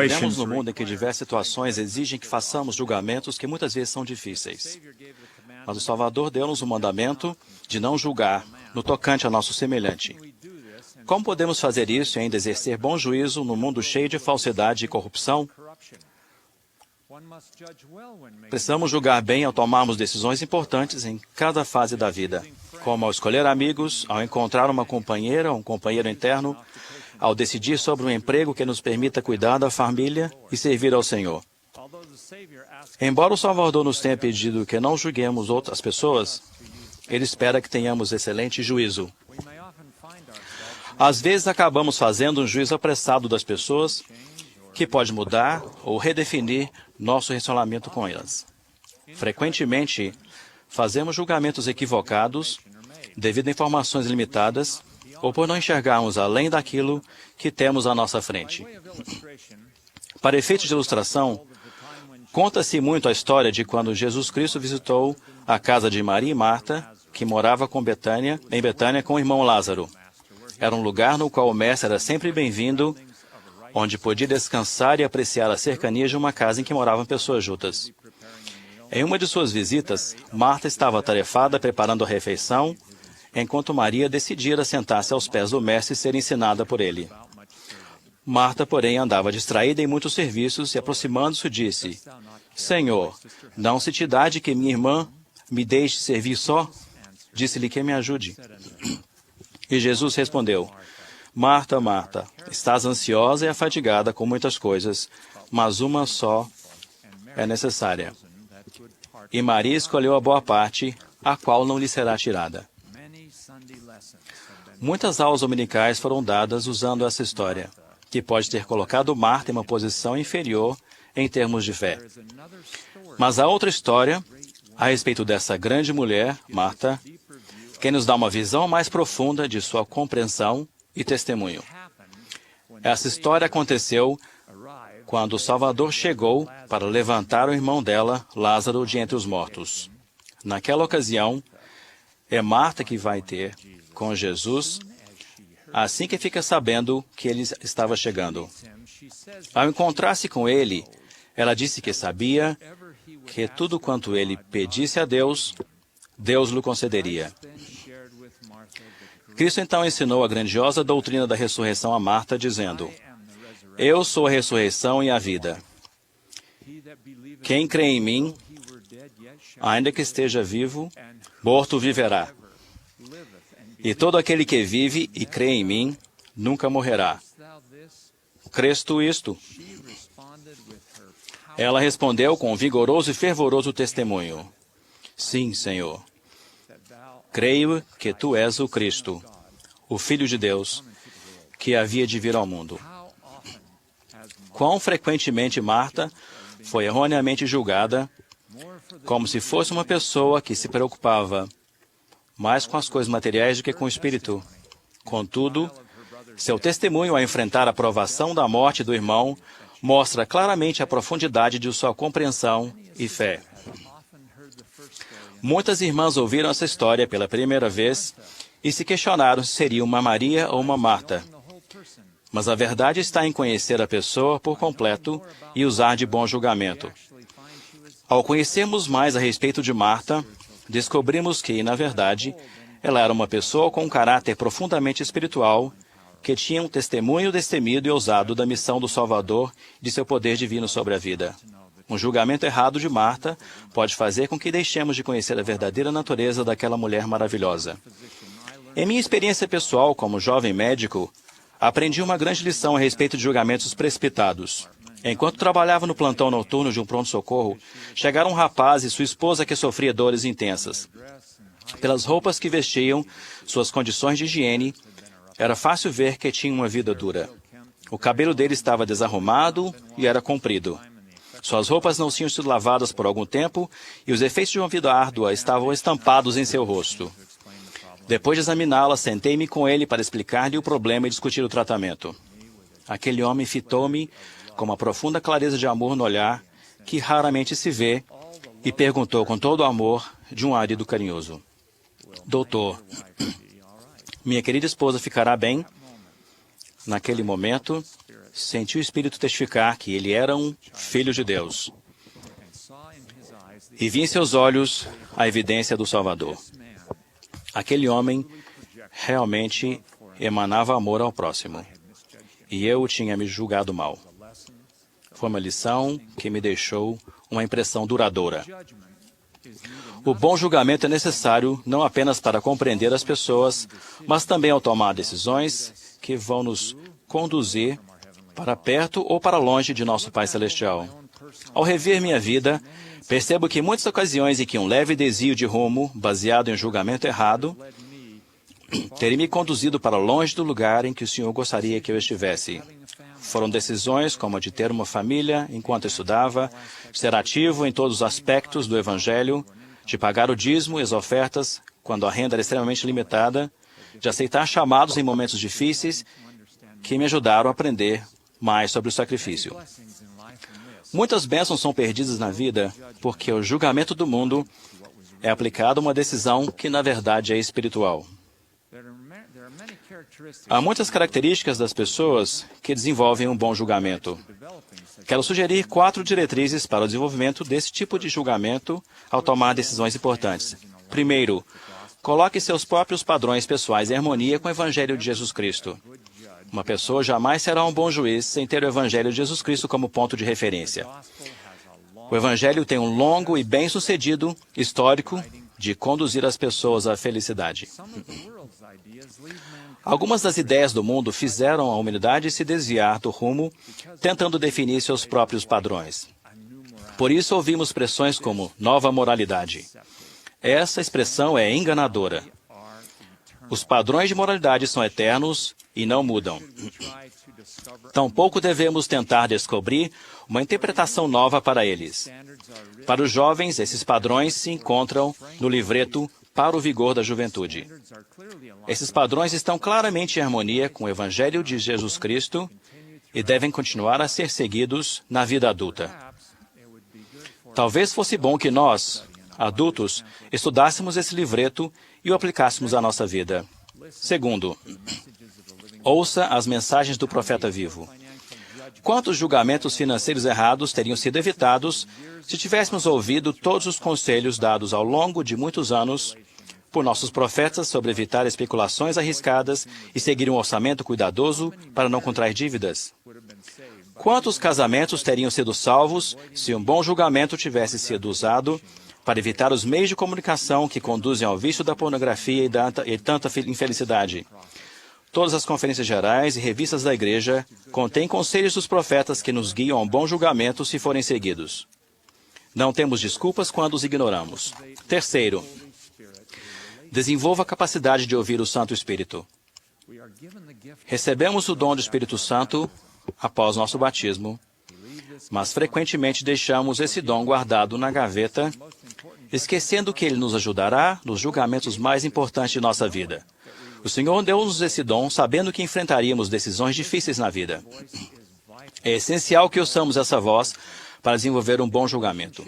Vivemos num mundo em que diversas situações exigem que façamos julgamentos que muitas vezes são difíceis. Mas o Salvador deu-nos o mandamento de não julgar no tocante ao nosso semelhante. Como podemos fazer isso e ainda exercer bom juízo num mundo cheio de falsidade e corrupção? Precisamos julgar bem ao tomarmos decisões importantes em cada fase da vida, como ao escolher amigos, ao encontrar uma companheira ou um companheiro interno, ao decidir sobre um emprego que nos permita cuidar da família e servir ao Senhor. Embora o Salvador nos tenha pedido que não julguemos outras pessoas, Ele espera que tenhamos excelente juízo. Às vezes acabamos fazendo um juízo apressado das pessoas, que pode mudar ou redefinir nosso relacionamento com elas. Frequentemente, fazemos julgamentos equivocados devido a informações limitadas ou por não enxergarmos além daquilo que temos à nossa frente. Para efeitos de ilustração, conta-se muito a história de quando Jesus Cristo visitou a casa de Maria e Marta, que morava em Betânia com o irmão Lázaro. Era um lugar no qual o mestre era sempre bem-vindo, onde podia descansar e apreciar a cercania de uma casa em que moravam pessoas juntas. Em uma de suas visitas, Marta estava atarefada preparando a refeição, enquanto Maria decidia sentar-se aos pés do mestre e ser ensinada por ele. Marta, porém, andava distraída em muitos serviços e, aproximando-se, disse: Senhor, não se te dá de que minha irmã me deixe servir só? Disse-lhe que me ajude. E Jesus respondeu: Marta, Marta, estás ansiosa e afadigada com muitas coisas, mas uma só é necessária. E Maria escolheu a boa parte, a qual não lhe será tirada. Muitas aulas dominicais foram dadas usando essa história, que pode ter colocado Marta em uma posição inferior em termos de fé. Mas há outra história a respeito dessa grande mulher, Marta, que nos dá uma visão mais profunda de sua compreensão e testemunho. Essa história aconteceu quando o Salvador chegou para levantar o irmão dela, Lázaro, de entre os mortos. Naquela ocasião, é Marta que vai ter com Jesus assim que fica sabendo que ele estava chegando. Ao encontrar-se com ele, ela disse que sabia que tudo quanto ele pedisse a Deus, Deus lhe concederia. Cristo então ensinou a grandiosa doutrina da ressurreição a Marta, dizendo: Eu sou a ressurreição e a vida. Quem crê em mim, ainda que esteja vivo, morto viverá. E todo aquele que vive e crê em mim, nunca morrerá. Crês tu isto? Ela respondeu com um vigoroso e fervoroso testemunho: Sim, Senhor. Creio que tu és o Cristo, o Filho de Deus, que havia de vir ao mundo. Quão frequentemente Marta foi erroneamente julgada como se fosse uma pessoa que se preocupava mais com as coisas materiais do que com o espírito. Contudo, seu testemunho ao enfrentar a provação da morte do irmão mostra claramente a profundidade de sua compreensão e fé. Muitas irmãs ouviram essa história pela primeira vez e se questionaram se seria uma Maria ou uma Marta. Mas a verdade está em conhecer a pessoa por completo e usar de bom julgamento. Ao conhecermos mais a respeito de Marta, descobrimos que, na verdade, ela era uma pessoa com um caráter profundamente espiritual, que tinha um testemunho destemido e ousado da missão do Salvador e de seu poder divino sobre a vida. Um julgamento errado de Marta pode fazer com que deixemos de conhecer a verdadeira natureza daquela mulher maravilhosa. Em minha experiência pessoal como jovem médico, aprendi uma grande lição a respeito de julgamentos precipitados. Enquanto trabalhava no plantão noturno de um pronto-socorro, chegaram um rapaz e sua esposa que sofria dores intensas. Pelas roupas que vestiam, suas condições de higiene, era fácil ver que tinham uma vida dura. O cabelo dele estava desarrumado e era comprido. Suas roupas não tinham sido lavadas por algum tempo e os efeitos de uma vida árdua estavam estampados em seu rosto. Depois de examiná-la, sentei-me com ele para explicar-lhe o problema e discutir o tratamento. Aquele homem fitou-me com uma profunda clareza de amor no olhar, que raramente se vê, e perguntou com todo o amor de um marido carinhoso: Doutor, minha querida esposa ficará bem? Naquele momento, senti o Espírito testificar que ele era um filho de Deus. E vi em seus olhos a evidência do Salvador. Aquele homem realmente emanava amor ao próximo. E eu tinha me julgado mal. Foi uma lição que me deixou uma impressão duradoura. O bom julgamento é necessário não apenas para compreender as pessoas, mas também ao tomar decisões que vão nos conduzir para perto ou para longe de nosso Pai Celestial. Ao rever minha vida, percebo que em muitas ocasiões em que um leve desvio de rumo, baseado em um julgamento errado, teria me conduzido para longe do lugar em que o Senhor gostaria que eu estivesse. Foram decisões como a de ter uma família enquanto estudava, ser ativo em todos os aspectos do Evangelho, de pagar o dízimo e as ofertas quando a renda era extremamente limitada, de aceitar chamados em momentos difíceis, que me ajudaram a aprender mais sobre o sacrifício. Muitas bênçãos são perdidas na vida porque o julgamento do mundo é aplicado a uma decisão que, na verdade, é espiritual. Há muitas características das pessoas que desenvolvem um bom julgamento. Quero sugerir 4 diretrizes para o desenvolvimento desse tipo de julgamento ao tomar decisões importantes. Primeiro, coloque seus próprios padrões pessoais em harmonia com o Evangelho de Jesus Cristo. Uma pessoa jamais será um bom juiz sem ter o Evangelho de Jesus Cristo como ponto de referência. O Evangelho tem um longo e bem-sucedido histórico de conduzir as pessoas à felicidade. Algumas das ideias do mundo fizeram a humanidade se desviar do rumo, tentando definir seus próprios padrões. Por isso ouvimos expressões como nova moralidade. Essa expressão é enganadora. Os padrões de moralidade são eternos e não mudam. Tampouco devemos tentar descobrir uma interpretação nova para eles. Para os jovens, esses padrões se encontram no livreto Para o Vigor da Juventude. Esses padrões estão claramente em harmonia com o Evangelho de Jesus Cristo e devem continuar a ser seguidos na vida adulta. Talvez fosse bom que nós, adultos, estudássemos esse livreto e o aplicássemos à nossa vida. Segundo, ouça as mensagens do profeta vivo. Quantos julgamentos financeiros errados teriam sido evitados se tivéssemos ouvido todos os conselhos dados ao longo de muitos anos por nossos profetas sobre evitar especulações arriscadas e seguir um orçamento cuidadoso para não contrair dívidas? Quantos casamentos teriam sido salvos se um bom julgamento tivesse sido usado para evitar os meios de comunicação que conduzem ao vício da pornografia e tanta infelicidade? Todas as conferências gerais e revistas da igreja contêm conselhos dos profetas que nos guiam a um bom julgamento se forem seguidos. Não temos desculpas quando os ignoramos. Terceiro, desenvolva a capacidade de ouvir o Santo Espírito. Recebemos o dom do Espírito Santo após nosso batismo, mas frequentemente deixamos esse dom guardado na gaveta, esquecendo que ele nos ajudará nos julgamentos mais importantes de nossa vida. O Senhor deu-nos esse dom sabendo que enfrentaríamos decisões difíceis na vida. É essencial que ouçamos essa voz para desenvolver um bom julgamento.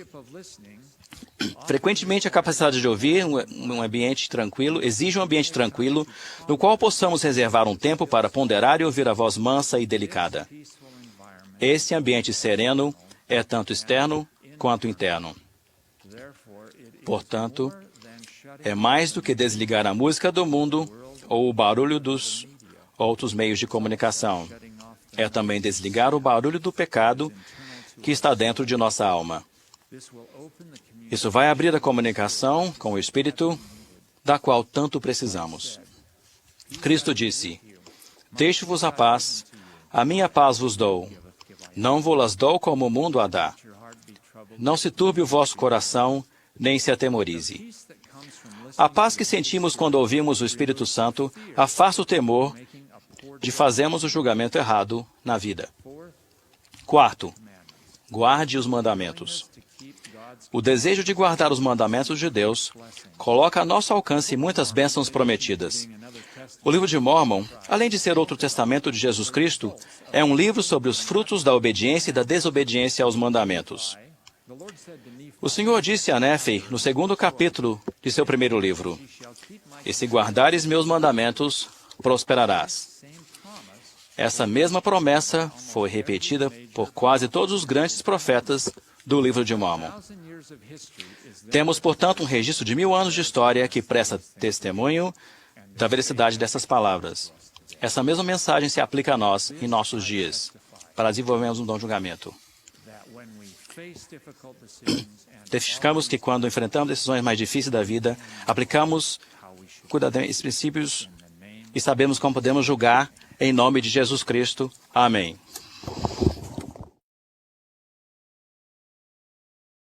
Frequentemente, a capacidade de ouvir um ambiente tranquilo exige um ambiente tranquilo, no qual possamos reservar um tempo para ponderar e ouvir a voz mansa e delicada. Esse ambiente sereno é tanto externo quanto interno. Portanto, é mais do que desligar a música do mundo ou o barulho dos outros meios de comunicação. É também desligar o barulho do pecado que está dentro de nossa alma. Isso vai abrir a comunicação com o Espírito, da qual tanto precisamos. Cristo disse: deixo-vos a paz, a minha paz vos dou. Não vos-las dou como o mundo a dá. Não se turbe o vosso coração, nem se atemorize. A paz que sentimos quando ouvimos o Espírito Santo afasta o temor de fazermos o julgamento errado na vida. Quarto, guarde os mandamentos. O desejo de guardar os mandamentos de Deus coloca a nosso alcance muitas bênçãos prometidas. O livro de Mórmon, além de ser outro testamento de Jesus Cristo, é um livro sobre os frutos da obediência e da desobediência aos mandamentos. O Senhor disse a Néfi, no 2º capítulo de seu primeiro livro: e se guardares meus mandamentos, prosperarás. Essa mesma promessa foi repetida por quase todos os grandes profetas do livro de Mórmon. Temos, portanto, um registro de 1000 anos de história que presta testemunho da veracidade dessas palavras. Essa mesma mensagem se aplica a nós em nossos dias, para desenvolvermos um bom julgamento. Testificamos que quando enfrentamos decisões mais difíceis da vida, aplicamos cuidadosamente esses princípios e sabemos como podemos julgar em nome de Jesus Cristo. Amém.